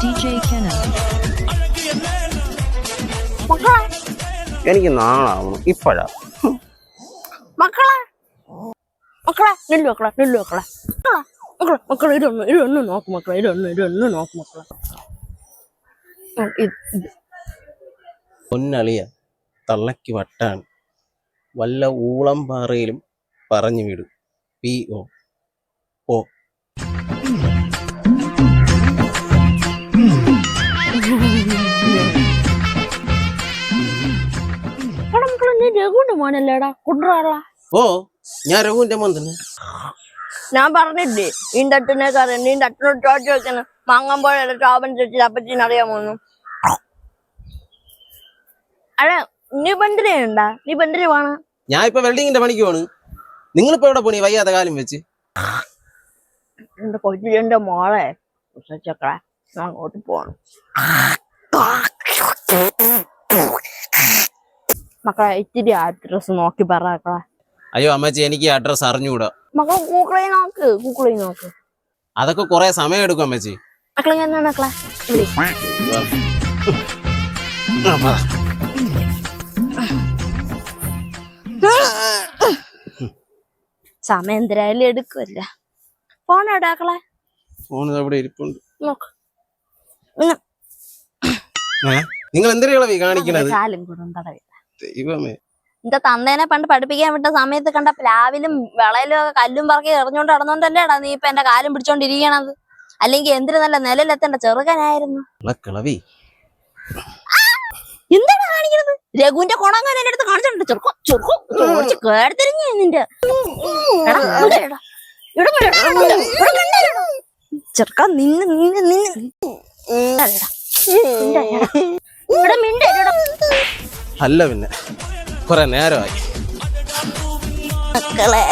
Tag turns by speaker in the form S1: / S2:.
S1: DJ Kenna.
S2: എനിക്ക് നാളാവണം ഇപ്പഴാ.
S3: മക്കളെ മക്കളെ നെല്ലു മക്കളെ നെല്ലു മക്കളെ മക്കളെ മക്കളെ ഇതൊന്ന് നോക്ക് മക്കളെ ഇതൊന്ന് നോക്ക് മക്കളെ.
S2: പൊന്നളിയ തള്ളക്ക് വട്ടാണ്. വല്ല ഊളം പാറയിലും പറഞ്ഞു വിടും. PO ഓ
S3: നീ രഘുവിന്റെ മോനല്ലേടാ കുട്ടറാളാ?
S2: ഓ ഞാൻ രഘുവിന്റെ മോൻ തന്നെ.
S3: ഞാൻ പറഞ്ഞില്ലേ ഈ തട്ടിനെ കറിയാം നീ തട്ടിനോട് ചോദിച്ചു വെക്കുന്നു മാങ്ങാമ്പോഴല്ല ചോപ്പൻ ചേച്ചി അപ്പച്ചിനറിയാമോന്നു. അതെ നീ ബന്ധിരയുണ്ടാ? നീ ബന്ധിര വേണ?
S2: ഞാൻ ഇപ്പൊ വെൽഡിങ്ങിന്റെ പണിക്ക് പോണ്. നിങ്ങളിപ്പോ എവിടെ പോണി വയ്യാത്ത കാലം വെച്ച്?
S3: എന്റെ കൊച്ചിന്റെ മോളെ ചക്കളെ അങ്ങോട്ട് പോണം. മക്കളെ ഇത്തിരി അഡ്രസ് നോക്കി പറക്കളെ.
S2: അയ്യോ അമ്മച്ചി എനിക്ക് അഡ്രസ് അറിഞ്ഞുകൂടാ.
S3: മക്കളെ ഗൂഗിളിൽ നോക്ക്.
S2: അതൊക്കെ കൊറേ സമയം എടുക്കും അമ്മച്ചി.
S3: മക്കളെ ഞാൻ മക്കളെ സമയം എന്തായാലും എടുക്കുമല്ല. ഫോൺ എവിടാക്കളെ?
S2: ഫോൺ അവിടെ ഇരിപ്പുണ്ട്.
S3: നോക്ക്
S2: നിങ്ങൾ എന്തിനാ കാണിക്കണത്?
S3: കാലും കൂടും തടവില്ല.
S2: ദൈവമേ,
S3: എന്റെ തന്തേനെ പണ്ട് പഠിപ്പിക്കാൻ വിട്ട സമയത്ത് കണ്ട പ്ലാവിലും വിളയിലും ഒക്കെ കല്ലും പറക്കി എറിഞ്ഞോണ്ട് നടന്നോണ്ടല്ലേടാ നീ ഇപ്പൊ എന്റെ കാലും പിടിച്ചോണ്ടിരിക്കണത്. അല്ലെങ്കിൽ എന്തിനു നല്ല നിലയിലെത്തേണ്ട ചെറുക്കനായിരുന്നു. എന്താണ് കാണിക്കണത്? രഘുവിന്റെ കുണങ്ങാൻ എന്റെ അടുത്ത് കാണിച്ചോണ്ട് ചെറുക്കോടിച്ച് കേടത്തിരിഞ്ഞു നിന്റെ ചെറുക്ക നിന്ന് നിന്ന് നിന്ന് ഇവിടെ മിണ്ട.
S2: അല്ല പിന്നെ കൊറേ നേരമായി
S3: മക്കളെ